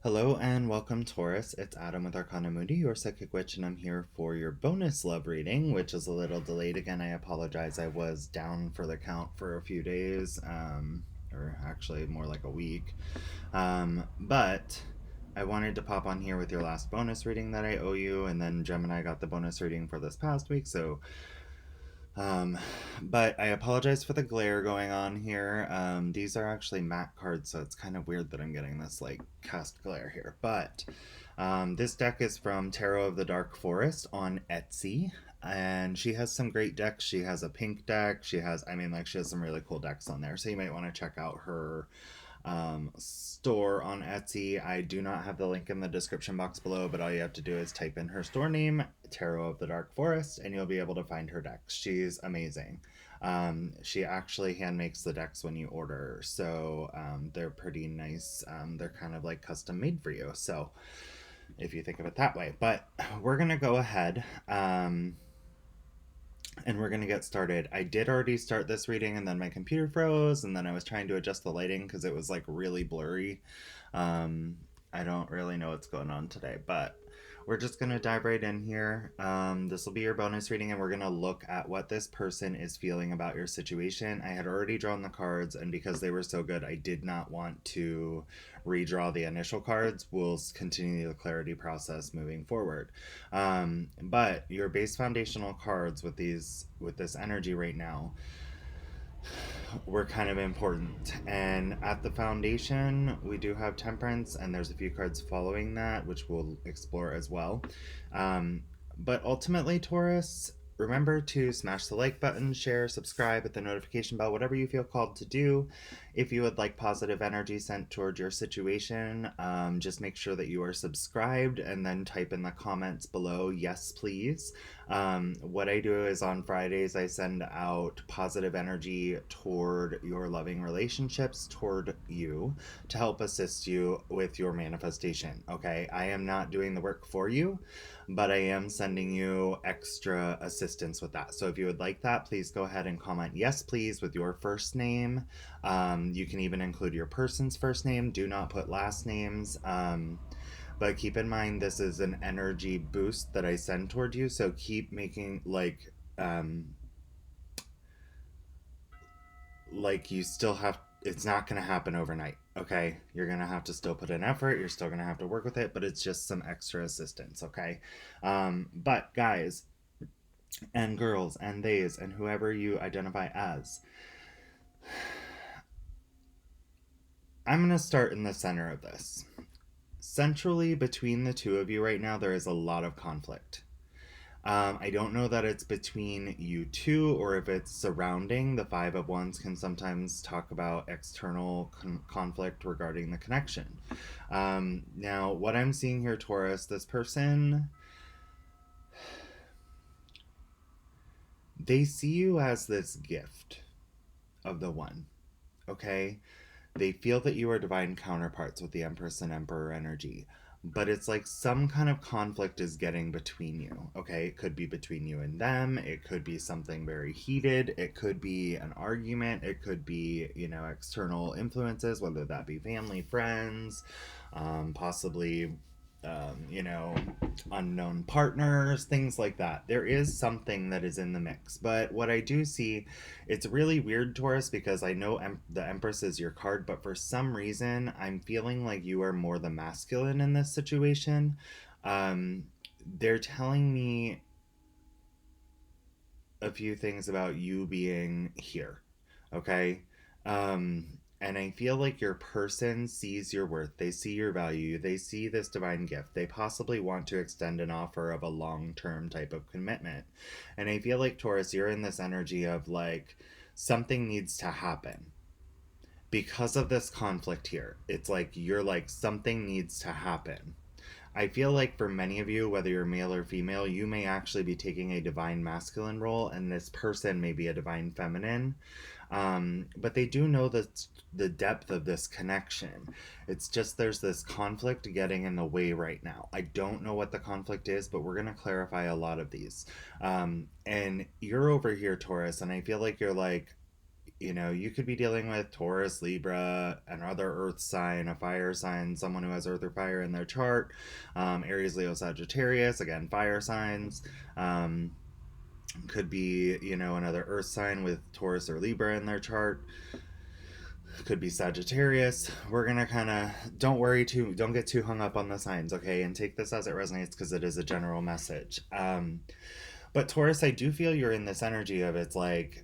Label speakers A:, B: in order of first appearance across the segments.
A: Hello and welcome, Taurus. It's Adam with Arcana Mundi, your psychic witch, and I'm here for your bonus love reading, which is a little delayed again. I apologize. I was down for the count for a few days, or actually more like a week. But I wanted to pop on here with your last bonus reading that I owe you, and then Gemini got the bonus reading for this past week, so um, but I apologize for the glare going on here. These are actually matte cards, so it's kind of weird that I'm getting this like cast glare here. But this deck is from Tarot of the Dark Forest on Etsy. And she has some great decks. She has a pink deck. She has some really cool decks on there. So you might want to check out her store on Etsy. I do not have the link in the description box below, but all you have to do is type in her store name, Tarot of the Dark Forest, and you'll be able to find her decks. She's amazing. She actually hand makes the decks when you order, so they're pretty nice. They're kind of like custom made for you, so if you think of it that way. But we're gonna go ahead. And we're going to get started. I did already start this reading and then my computer froze and then I was trying to adjust the lighting because it was like really blurry. I don't really know what's going on today, but we're just going to dive right in here. This will be your bonus reading and we're going to look at what this person is feeling about your situation. I had already drawn the cards, and because they were so good, I did not want to redraw the initial cards. We'll continue the clarity process moving forward. But your base foundational cards with this energy right now were kind of important. And at the foundation, we do have Temperance, and there's a few cards following that, which we'll explore as well. But ultimately, Taurus, remember to smash the like button, share, subscribe, hit the notification bell, whatever you feel called to do. If you would like positive energy sent toward your situation, just make sure that you are subscribed and then type in the comments below, yes, please. What I do is on Fridays, I send out positive energy toward your loving relationships, toward you, to help assist you with your manifestation. Okay, I am not doing the work for you, but I am sending you extra assistance with that. So if you would like that, please go ahead and comment yes, please, with your first name. You can even include your person's first name. Do not put last names. But keep in mind, this is an energy boost that I send toward you. So keep making like you still have. It's not going to happen overnight. Okay, you're going to have to still put in effort. You're still going to have to work with it, but it's just some extra assistance. Okay, but guys and girls and theys and whoever you identify as, I'm going to start in the center of this. Centrally between the two of you right now, there is a lot of conflict. I don't know that it's between you two or if it's surrounding. The Five of Wands can sometimes talk about external conflict regarding the connection. Now, what I'm seeing here, Taurus, this person, they see you as this gift of the one, okay? They feel that you are divine counterparts with the Empress and Emperor energy. But it's like some kind of conflict is getting between you, okay? It could be between you and them. It could be something very heated. It could be an argument. It could be, external influences, whether that be family, friends, possibly, you know, unknown partners, things like that. There is something that is in the mix. But what I do see, it's really weird, Taurus, because I know the Empress is your card, but for some reason, I'm feeling like you are more the masculine in this situation. They're telling me a few things about you being here, okay? And I feel like your person sees your worth. They see your value. They see this divine gift. They possibly want to extend an offer of a long term type of commitment. And I feel like, Taurus, you're in this energy of like something needs to happen because of this conflict here. It's like you're like something needs to happen. I feel like for many of you, whether you're male or female, you may actually be taking a divine masculine role, and this person may be a divine feminine. But they do know the depth of this connection. It's just there's this conflict getting in the way right now. I don't know what the conflict is, but we're going to clarify a lot of these. And you're over here, Taurus, and I feel like you're like, You know, you could be dealing with Taurus, Libra, another earth sign, a fire sign, someone who has earth or fire in their chart, Aries, Leo, Sagittarius, again, fire signs. Um, could be, you know, another earth sign with Taurus or Libra in their chart. Could be Sagittarius. We're gonna kind of don't get too hung up on the signs, okay? And take this as it resonates because it is a general message. But Taurus, I do feel you're in this energy of it's like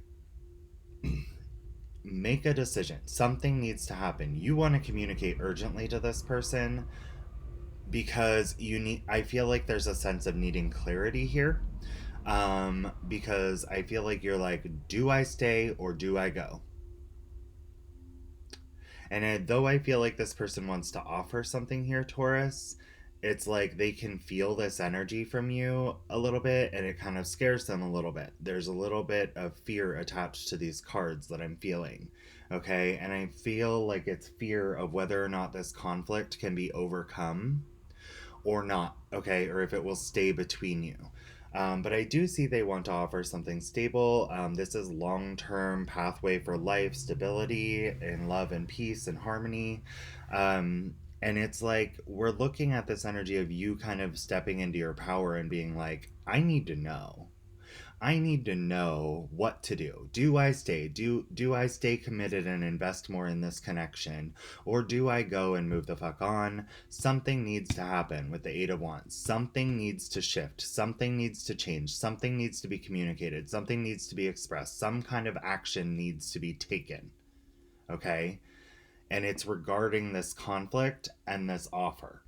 A: make a decision. Something needs to happen. You want to communicate urgently to this person because you need. I feel like there's a sense of needing clarity here. Because I feel like you're like, do I stay or do I go? And though I feel like this person wants to offer something here, Taurus, it's like they can feel this energy from you a little bit and it kind of scares them a little bit. There's a little bit of fear attached to these cards that I'm feeling. Okay. And I feel like it's fear of whether or not this conflict can be overcome or not, okay, or if it will stay between you. But I do see they want to offer something stable. This is long term pathway for life, stability, and love and peace and harmony. And it's like we're looking at this energy of you kind of stepping into your power and being like, I need to know. I need to know what to do. Do I stay? Do I stay committed and invest more in this connection? Or do I go and move the fuck on? Something needs to happen with the Eight of Wands. Something needs to shift. Something needs to change. Something needs to be communicated. Something needs to be expressed. Some kind of action needs to be taken. Okay? And it's regarding this conflict and this offer.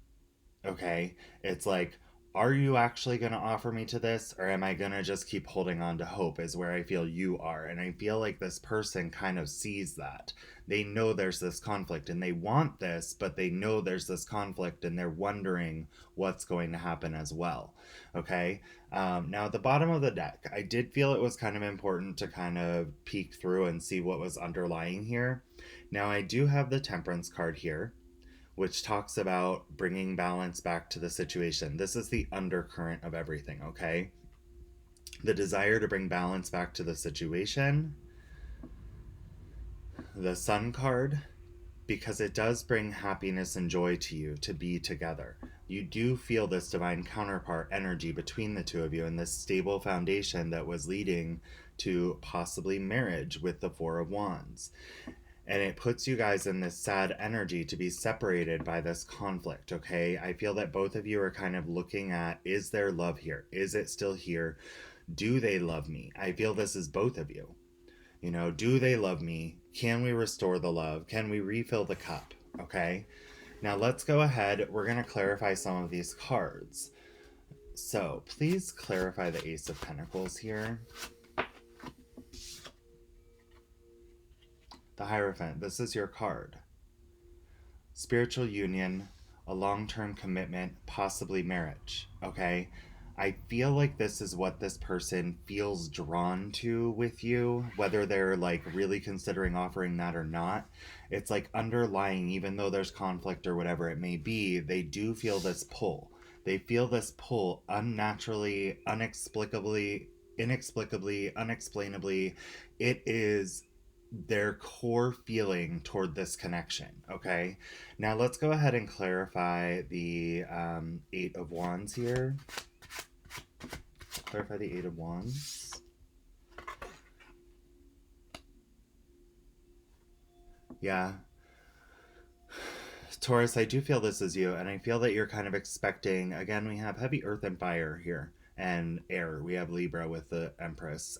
A: Okay? It's like, are you actually going to offer me to this, or am I going to just keep holding on to hope? Is where I feel you are. And I feel like this person kind of sees that. They know there's this conflict and they want this, but they know there's this conflict and they're wondering what's going to happen as well. Okay. Now, at the bottom of the deck, I did feel it was kind of important to kind of peek through and see what was underlying here. Now, I do have the Temperance card here, which talks about bringing balance back to the situation. This is the undercurrent of everything, okay? The desire to bring balance back to the situation. The Sun card, because it does bring happiness and joy to you to be together. You do feel this divine counterpart energy between the two of you and this stable foundation that was leading to possibly marriage with the Four of Wands. And it puts you guys in this sad energy to be separated by this conflict, okay? I feel that both of you are kind of looking at, is there love here? Is it still here? Do they love me? I feel this is both of you. You know, do they love me? Can we restore the love? Can we refill the cup? Okay? Now let's go ahead. We're going to clarify some of these cards. So please clarify the Ace of Pentacles here. The Hierophant, this is your card. Spiritual union, a long-term commitment, possibly marriage, okay? I feel like this is what this person feels drawn to with you, whether they're like really considering offering that or not. It's like underlying, even though there's conflict or whatever it may be, they do feel this pull. They feel this pull unnaturally, inexplicably, unexplainably. It is their core feeling toward this connection. Okay, now let's go ahead and clarify the Eight of Wands here. Clarify the Eight of Wands. Yeah, Taurus, I do feel this is you, and I feel that you're kind of expecting, again, we have heavy earth and fire here and air. We have Libra with the Empress.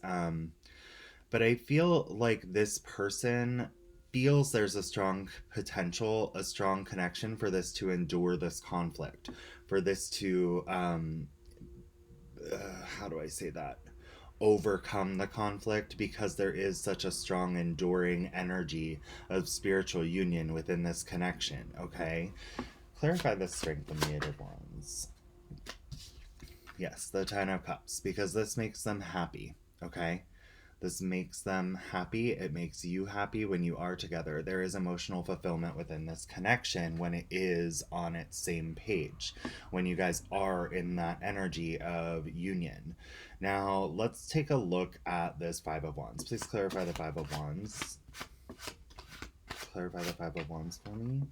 A: But I feel like this person feels there's a strong potential, a strong connection for this to endure this conflict, for this to, how do I say that? Overcome the conflict, because there is such a strong, enduring energy of spiritual union within this connection, okay? Clarify the strength of the Eight of Wands. Yes, the Ten of Cups, because this makes them happy, okay? This makes them happy. It makes you happy when you are together. There is emotional fulfillment within this connection when it is on its same page, when you guys are in that energy of union. Now, let's take a look at this Five of Wands. Please clarify the Five of Wands. Clarify the Five of Wands for me.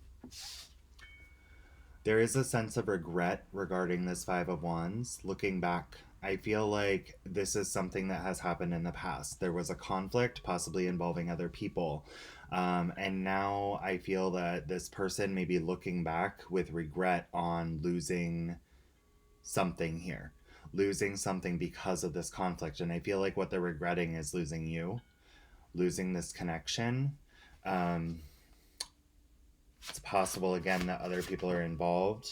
A: There is a sense of regret regarding this Five of Wands. Looking back, I feel like this is something that has happened in the past. There was a conflict, possibly involving other people. And now I feel that this person may be looking back with regret on losing something here, losing something because of this conflict. And I feel like what they're regretting is losing you, losing this connection. Um, it's possible, again, that other people are involved.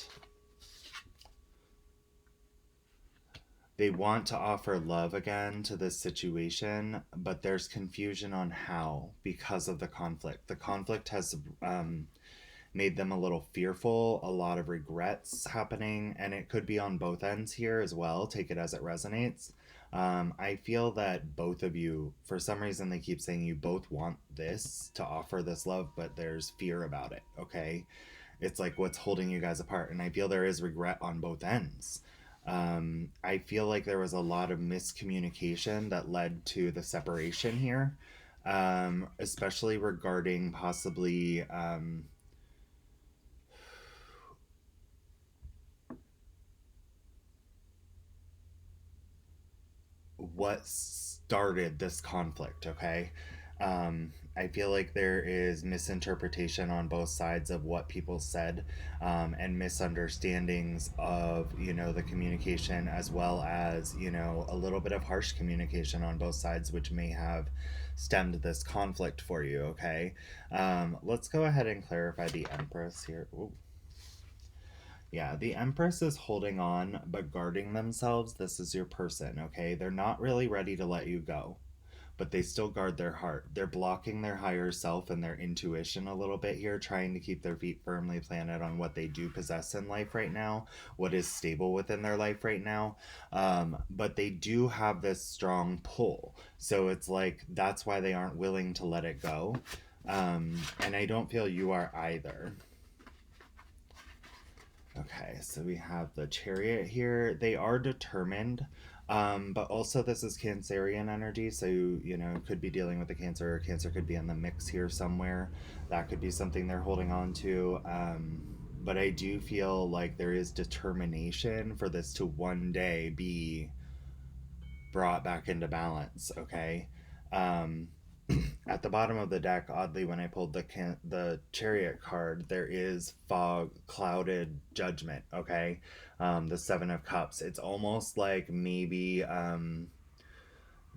A: They want to offer love again to this situation, but there's confusion on how because of the conflict. The conflict has made them a little fearful, a lot of regrets happening, and it could be on both ends here as well. Take it as it resonates. I feel that both of you, for some reason, they keep saying you both want this to offer this love, but there's fear about it, okay? It's like what's holding you guys apart, and I feel there is regret on both ends. I feel like there was a lot of miscommunication that led to the separation here, especially regarding possibly what started this conflict, okay? I feel like there is misinterpretation on both sides of what people said, and misunderstandings of, the communication, as well as, a little bit of harsh communication on both sides, which may have stemmed this conflict for you, okay? Let's go ahead and clarify the Empress here. Ooh. Yeah, the Empress is holding on but guarding themselves. This is your person, okay? They're not really ready to let you go, but they still guard their heart. They're blocking their higher self and their intuition a little bit here, trying to keep their feet firmly planted on what they do possess in life right now, what is stable within their life right now. But they do have this strong pull. So it's like that's why they aren't willing to let it go. And I don't feel you are either. Okay, so we have the Chariot here. They are determined, but also this is Cancerian energy, so could be dealing with the Cancer, or Cancer could be in the mix here somewhere. That could be something they're holding on to. But I do feel like there is determination for this to one day be brought back into balance. Okay. At the bottom of the deck, oddly, when I pulled the Chariot card, there is fog, clouded judgment. Okay, the Seven of Cups. It's almost like maybe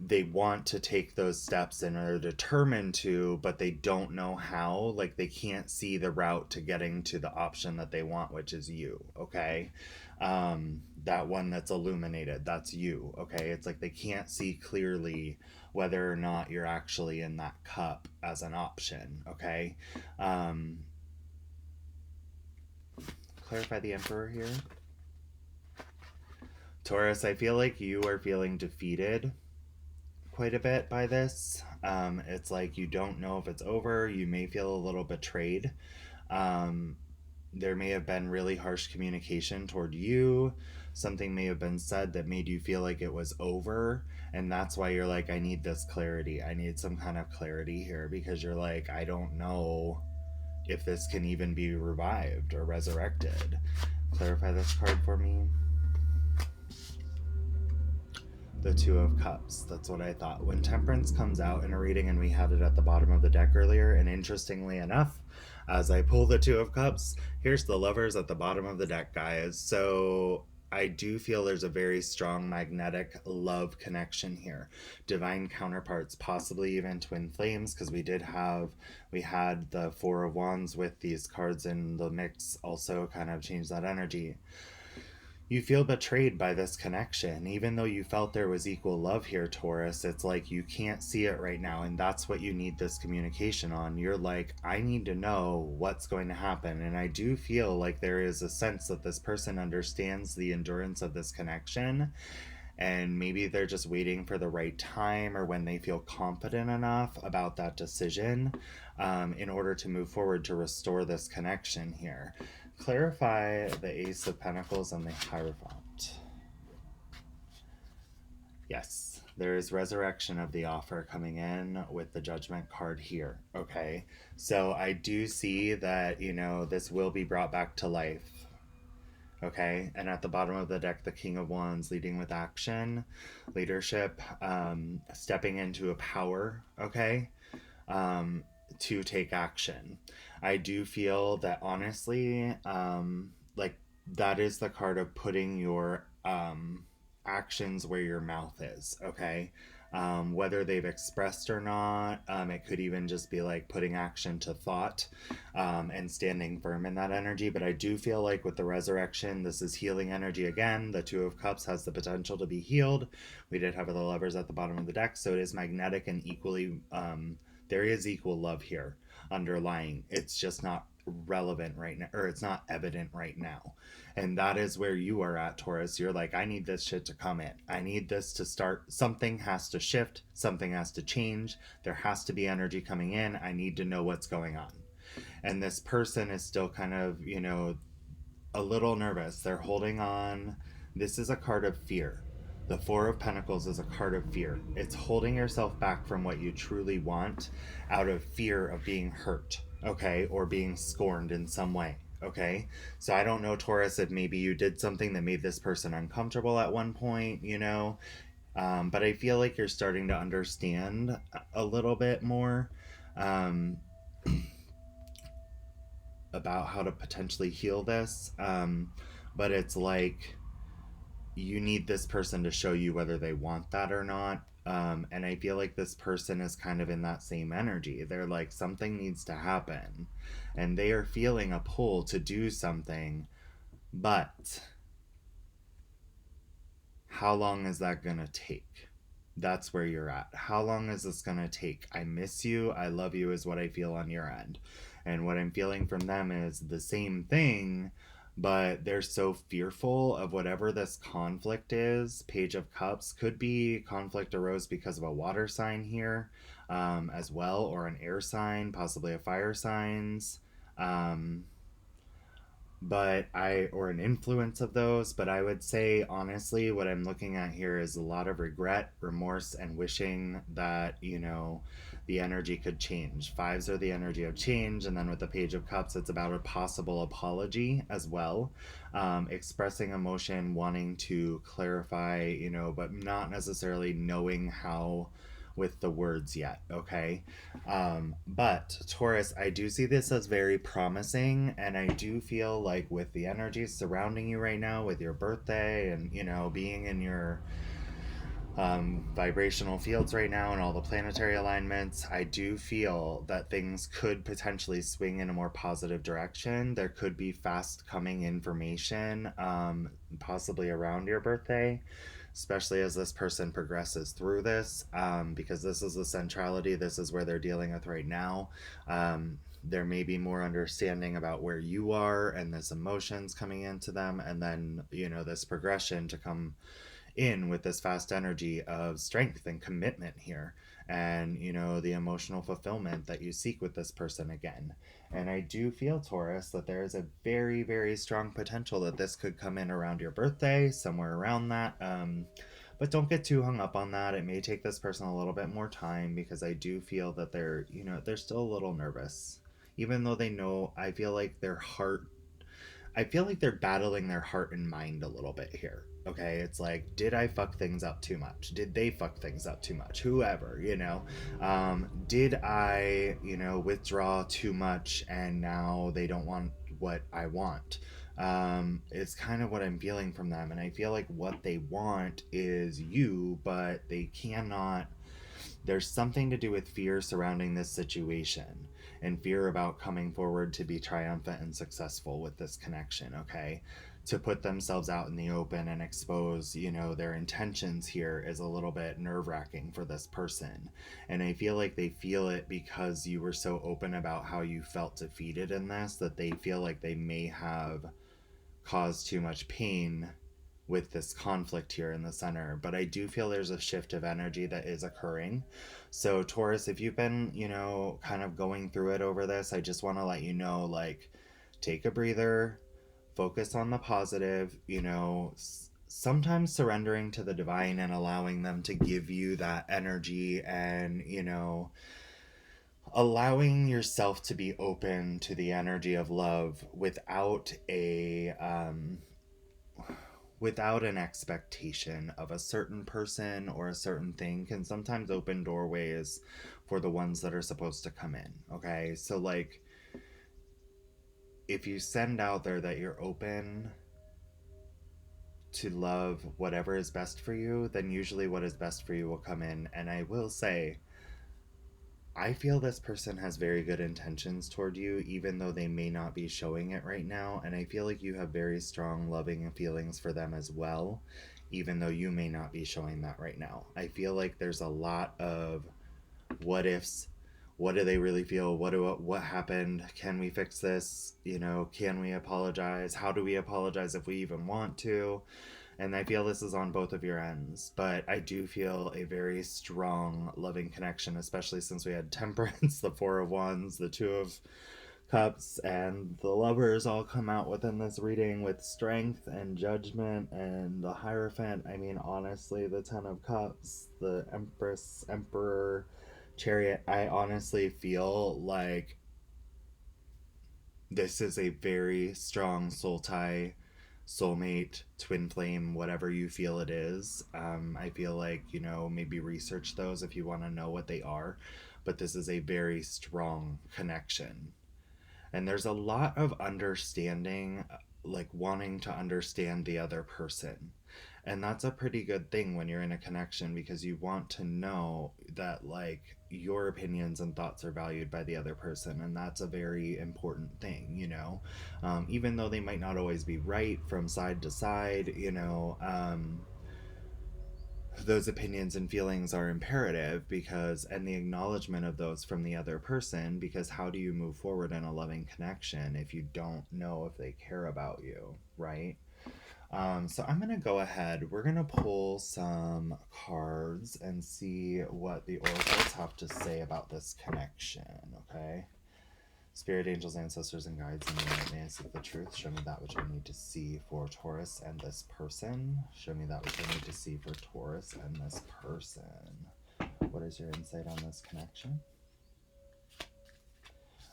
A: they want to take those steps and are determined to, but they don't know how. Like they can't see the route to getting to the option that they want, which is you. Okay, that one that's illuminated. That's you. Okay, it's like they can't see clearly whether or not you're actually in that cup as an option, okay? Clarify the Emperor here. Taurus, I feel like you are feeling defeated quite a bit by this. It's like you don't know if it's over. You may feel a little betrayed. There may have been really harsh communication toward you. Something may have been said that made you feel like it was over, and that's why you're like, I need this clarity. I need some kind of clarity here, because you're like, I don't know if this can even be revived or resurrected. Clarify this card for me. The Two of Cups. That's what I thought. When Temperance comes out in a reading, and we had it at the bottom of the deck earlier, and interestingly enough, as I pull the Two of Cups, here's the Lovers at the bottom of the deck, guys. So I do feel there's a very strong magnetic love connection here. Divine counterparts, possibly even twin flames, because we had the Four of Wands with these cards in the mix also kind of changed that energy. You feel betrayed by this connection, even though you felt there was equal love here, Taurus. It's like you can't see it right now, and that's what you need this communication on. You're like, I need to know what's going to happen, and I do feel like there is a sense that this person understands the endurance of this connection, And maybe they're just waiting for the right time or when they feel confident enough about that decision, in order to move forward to restore this connection here. Clarify the Ace of Pentacles and the Hierophant. Yes, there is resurrection of the offer coming in with the Judgment card here. Okay, so I do see that, this will be brought back to life. Okay, and at the bottom of the deck, the King of Wands, leading with action, leadership, stepping into a power. Okay, um, to take action. I do feel that, honestly, like, that is the card of putting your actions where your mouth is. Okay. Whether they've expressed or not, it could even just be like putting action to thought, and standing firm in that energy. But I do feel like with the resurrection, this is healing energy again. The Two of Cups has the potential to be healed. We did have the Lovers at the bottom of the deck, so it is magnetic and equally, there is equal love here underlying. It's just not relevant right now, or it's not evident right now. And that is where you are at, Taurus. You're like, I need this shit to come in. I need this to start. Something has to shift. Something has to change. There has to be energy coming in. I need to know what's going on. And this person is still kind of, a little nervous. They're holding on. This is a card of fear. The Four of Pentacles is a card of fear. It's holding yourself back from what you truly want out of fear of being hurt, okay, or being scorned in some way, okay? So I don't know, Taurus, if maybe you did something that made this person uncomfortable at one point, but I feel like you're starting to understand a little bit more. Um, about how to potentially heal this. But it's like you need this person to show you whether they want that or not. And I feel like this person is kind of in that same energy. They're like, something needs to happen. And they are feeling a pull to do something. But how long is that going to take? That's where you're at. How long is this going to take? I miss you. I love you, is what I feel on your end. And what I'm feeling from them is the same thing, but they're so fearful of whatever this conflict is. Page of Cups could be conflict arose because of a water sign here, as well, or an air sign, possibly a fire signs. Um, or an influence of those. But I would say, honestly, what I'm looking at here is a lot of regret, remorse, and wishing that, the energy could change. Fives are the energy of change, and then with the Page of Cups, it's about a possible apology as well. Expressing emotion, wanting to clarify, but not necessarily knowing how with the words yet, okay? But Taurus, I do see this as very promising, and I do feel like with the energies surrounding you right now, with your birthday and, being in your vibrational fields right now and all the planetary alignments, I do feel that things could potentially swing in a more positive direction. There could be fast coming information, possibly around your birthday, especially as this person progresses through this, because this is the centrality. This is where they're dealing with right now. There may be more understanding about where you are and this emotions coming into them, and then, this progression to come in with this fast energy of strength and commitment here, and the emotional fulfillment that you seek with this person again. And I do feel, Taurus, that there is a very, very strong potential that this could come in around your birthday, somewhere around that. But don't get too hung up on that. It may take this person a little bit more time, because I do feel that they're still a little nervous, even though they know. I feel like they're battling their heart and mind a little bit here. Okay, it's like, did I fuck things up too much? Did they fuck things up too much? Whoever, did I, withdraw too much and now they don't want what I want? It's kind of what I'm feeling from them. And I feel like what they want is you, but they cannot. There's something to do with fear surrounding this situation, and fear about coming forward to be triumphant and successful with this connection, okay? To put themselves out in the open and expose, their intentions here is a little bit nerve wracking for this person. And I feel like they feel it because you were so open about how you felt defeated in this, that they feel like they may have caused too much pain with this conflict here in the center, but I do feel there's a shift of energy that is occurring. So, Taurus, if you've been, kind of going through it over this, I just want to let you know, like, take a breather, focus on the positive, sometimes surrendering to the divine and allowing them to give you that energy and, allowing yourself to be open to the energy of love without an expectation of a certain person or a certain thing can sometimes open doorways for the ones that are supposed to come in. Okay, so like if you send out there that you're open to love whatever is best for you, then usually what is best for you will come in. And I will say, I feel this person has very good intentions toward you, even though they may not be showing it right now. And I feel like you have very strong, loving feelings for them as well, even though you may not be showing that right now. I feel like there's a lot of what ifs. What do they really feel? What happened? Can we fix this? Can we apologize? How do we apologize if we even want to? And I feel this is on both of your ends, but I do feel a very strong loving connection, especially since we had Temperance, the Four of Wands, the Two of Cups, and the Lovers all come out within this reading with Strength and Judgment and the Hierophant. I mean, honestly, the Ten of Cups, the Empress, Emperor, Chariot. I honestly feel like this is a very strong soul tie, soulmate, twin flame, whatever you feel it is. I feel like, maybe research those if you want to know what they are. But this is a very strong connection. And there's a lot of understanding, like wanting to understand the other person. And that's a pretty good thing when you're in a connection because you want to know that, like, your opinions and thoughts are valued by the other person. And that's a very important thing. Even though they might not always be right from side to side, those opinions and feelings are imperative because and the acknowledgement of those from the other person, because how do you move forward in a loving connection if you don't know if they care about you, right? So I'm gonna go ahead, we're gonna pull some cards and see what the oracles have to say about this connection. Okay, spirit, angels, ancestors, and guides, and may I seek the truth. Show me that which I need to see for Taurus and this person. Show me that which I need to see for Taurus and this person. What is your insight on this connection?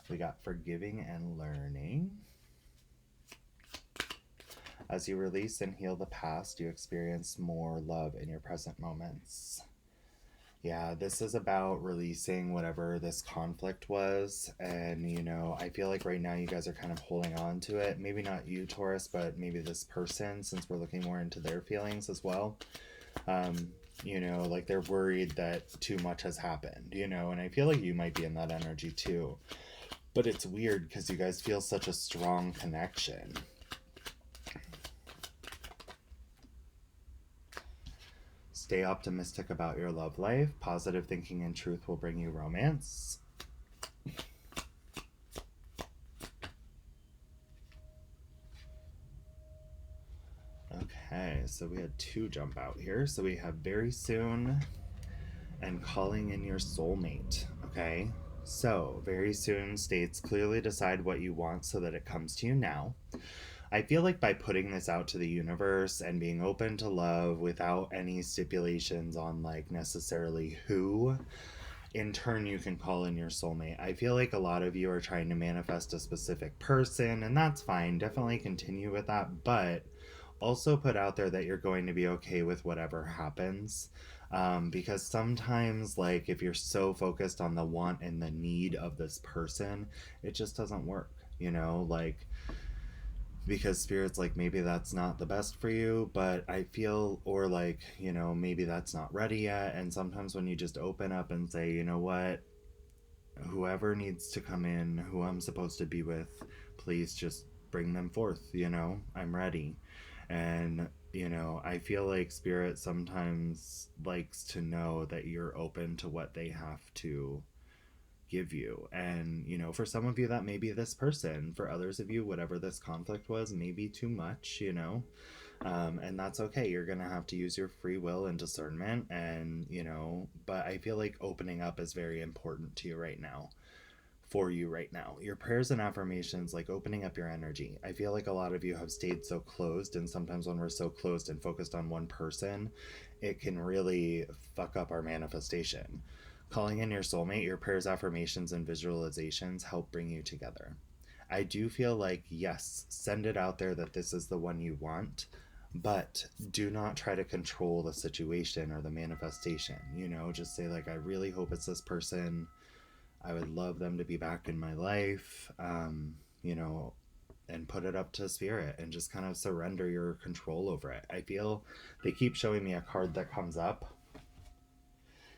A: We got forgiving and learning. As you release and heal the past, you experience more love in your present moments. Yeah, this is about releasing whatever this conflict was. And, I feel like right now you guys are kind of holding on to it. Maybe not you, Taurus, but maybe this person, since we're looking more into their feelings as well. Like they're worried that too much has happened, and I feel like you might be in that energy too. But it's weird because you guys feel such a strong connection. Stay optimistic about your love life. Positive thinking and truth will bring you romance. Okay, so we had two jump out here. So we have very soon and calling in your soulmate. Okay, so very soon states clearly decide what you want so that it comes to you now. I feel like by putting this out to the universe and being open to love without any stipulations on like necessarily who, in turn you can call in your soulmate. I feel like a lot of you are trying to manifest a specific person, and that's fine. Definitely continue with that, but also put out there that you're going to be okay with whatever happens. Because sometimes, like, if you're so focused on the want and the need of this person, it just doesn't work, like because spirit's like maybe that's not the best for you, but I feel or like maybe that's not ready yet. And sometimes when you just open up and say, what, whoever needs to come in, who I'm supposed to be with, please just bring them forth. I'm ready. And I feel like spirit sometimes likes to know that you're open to what they have to give you. And, for some of you, that may be this person. For others of you, whatever this conflict was, maybe too much. And that's okay. You're going to have to use your free will and discernment. And, but I feel like opening up is very important to you right now. For you right now, your prayers and affirmations, like opening up your energy. I feel like a lot of you have stayed so closed, and sometimes when we're so closed and focused on one person, it can really fuck up our manifestation. Calling in your soulmate, your prayers, affirmations, and visualizations help bring you together. I do feel like, yes, send it out there that this is the one you want, but do not try to control the situation or the manifestation. Just say, like, I really hope it's this person. I would love them to be back in my life, and put it up to spirit and just kind of surrender your control over it. I feel they keep showing me a card that comes up.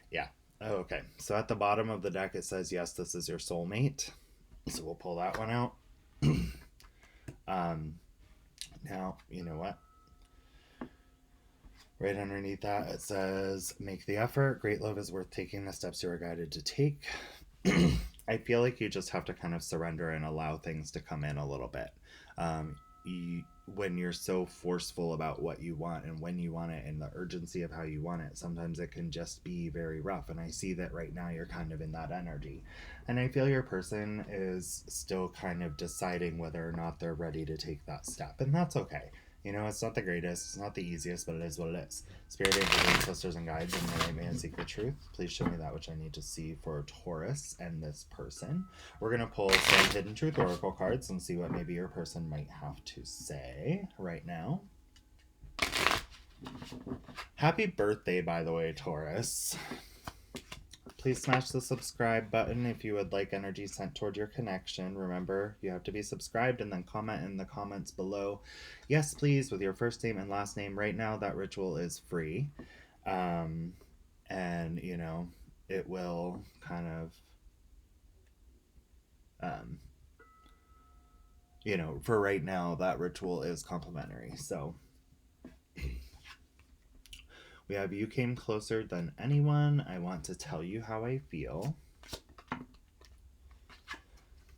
A: Yeah. Oh, okay. So at the bottom of the deck, it says, yes, this is your soulmate. So we'll pull that one out. um, Now, you know what? Right underneath that, it says, make the effort. Great love is worth taking the steps you are guided to take. I feel like you just have to kind of surrender and allow things to come in a little bit. When you're so forceful about what you want and when you want it and the urgency of how you want it, sometimes it can just be very rough. And I see that right now you're kind of in that energy. And I feel your person is still kind of deciding whether or not they're ready to take that step. And that's okay. It's not the greatest, it's not the easiest, but it is what it is. Spirit angels, ancestors, and guides, and may I may seek the truth. Please show me that which I need to see for Taurus and this person. We're going to pull some Hidden Truth Oracle cards and see what maybe your person might have to say right now. Happy birthday, by the way, Taurus. Please smash the subscribe button if you would like energy sent toward your connection. Remember, you have to be subscribed and then comment in the comments below. Yes, please, with your first name and last name. Right now, that ritual is free. And, it will kind of, for right now, that ritual is complimentary. So we have you came closer than anyone. I want to tell you how I feel.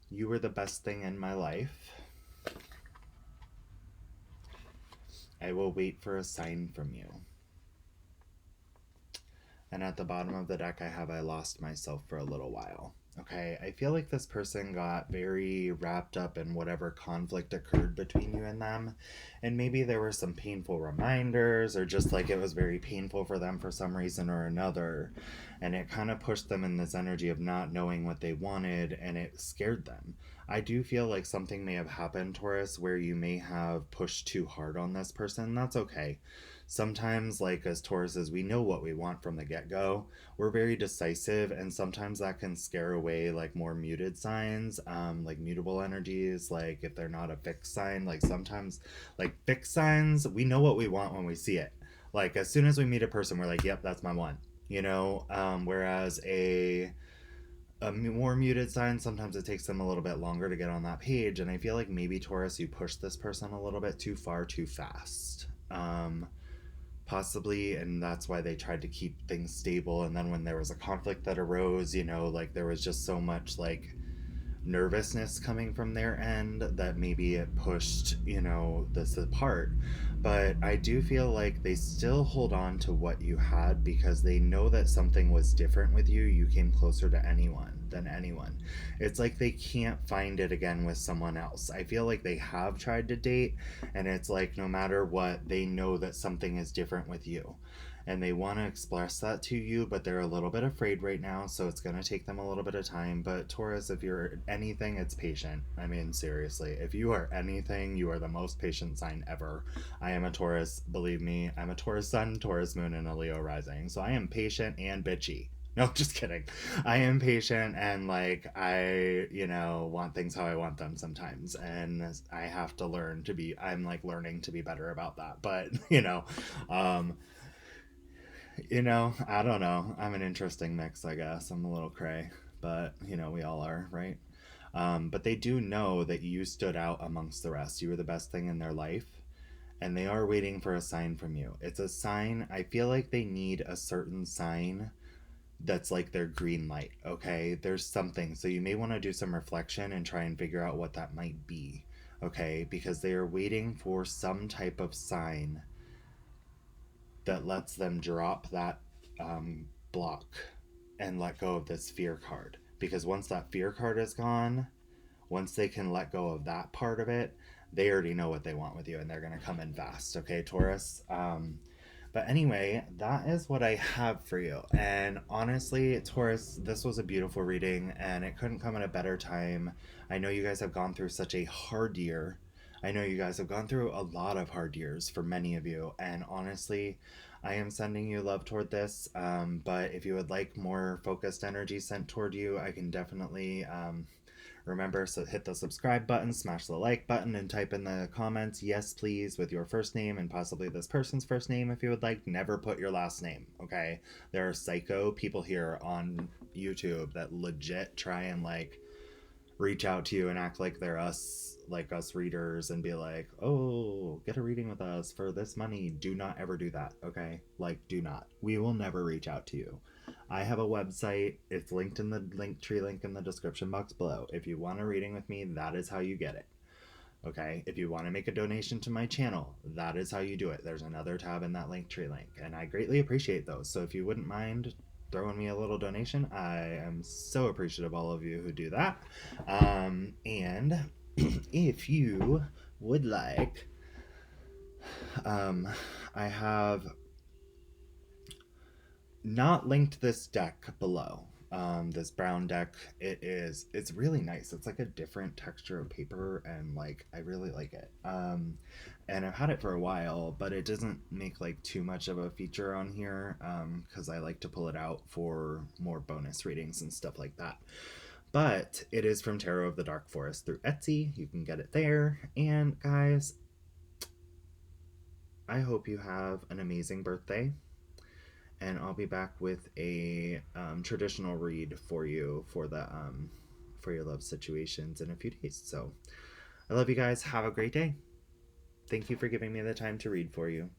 A: You were the best thing in my life. I will wait for a sign from you. And at the bottom of the deck, I have I lost myself for a little while. Okay, I feel like this person got very wrapped up in whatever conflict occurred between you and them. And maybe there were some painful reminders, or just like it was very painful for them for some reason or another. And it kind of pushed them in this energy of not knowing what they wanted, and it scared them. I do feel like something may have happened, Taurus, where you may have pushed too hard on this person. That's okay. Sometimes, like as Tauruses, we know what we want from the get-go. We're very decisive, and sometimes that can scare away like more muted signs, like mutable energies, like if they're not a fixed sign. Like sometimes, like fixed signs, we know what we want when we see it. Like as soon as we meet a person, we're like, yep, that's my one. Whereas a more muted sign, sometimes it takes them a little bit longer to get on that page. And I feel like maybe, Taurus, you pushed this person a little bit too far too fast. Possibly, and that's why they tried to keep things stable. And then when there was a conflict that arose, like there was just so much like nervousness coming from their end that maybe it pushed this apart. But I do feel like they still hold on to what you had because they know that something was different with you. You came closer to anyone than anyone. It's like they can't find it again with someone else. I feel like they have tried to date, and it's like no matter what, they know that something is different with you, and they want to express that to you, but they're a little bit afraid right now, so it's going to take them a little bit of time. But Taurus, if you're anything, it's patient. I mean, seriously, if you are anything, you are the most patient sign ever. I am a Taurus, believe me. I'm a Taurus sun, Taurus moon, and a Leo rising, so I am patient and bitchy. No, just kidding. I am patient, and like I, want things how I want them sometimes, and I have to learn to be. I'm like learning to be better about that. But I don't know. I'm an interesting mix, I guess. I'm a little cray, but we all are, right? But they do know that you stood out amongst the rest. You were the best thing in their life, and they are waiting for a sign from you. It's a sign. I feel like they need a certain sign that's like their green light. Okay, there's something. So you may want to do some reflection and try and figure out what that might be. okay? Because they are waiting for some type of sign that lets them drop that block and let go of this fear card. Because once that fear card is gone, once they can let go of that part of it, they already know what they want with you and they're going to come in fast, okay, Taurus? But anyway, that is what I have for you. And honestly, Taurus, this was a beautiful reading and it couldn't come at a better time. I know you guys have gone through such a hard year. I know you guys have gone through a lot of hard years for many of you. And honestly, I am sending you love toward this. But if you would like more focused energy sent toward you, I can definitely remember, so hit the subscribe button, smash the like button, and type in the comments, yes, please, with your first name and possibly this person's first name if you would like. Never put your last name, okay? There are psycho people here on YouTube that legit try and like reach out to you and act like they're us, like us readers, and be like, oh, get a reading with us for this money. Do not ever do that, okay? Like, do not. We will never reach out to you. I have a website. It's linked in the link tree link in the description box below. If you want a reading with me, that is how you get it. Okay? If you want to make a donation to my channel, that is how you do it. There's another tab in that link tree link, and I greatly appreciate those. So if you wouldn't mind throwing me a little donation, I am so appreciative of all of you who do that. And if you would like, I have not linked this deck below. This brown deck, it's really nice. It's like a different texture of paper, and like I really like it. And I've had it for a while, but it doesn't make like too much of a feature on here because I like to pull it out for more bonus readings and stuff like that. But it is from Tarot of the Dark Forest through Etsy. You can get it there. And guys, I hope you have an amazing birthday, and I'll be back with a traditional read for you for your love situations in a few days. So I love you guys. Have a great day. Thank you for giving me the time to read for you.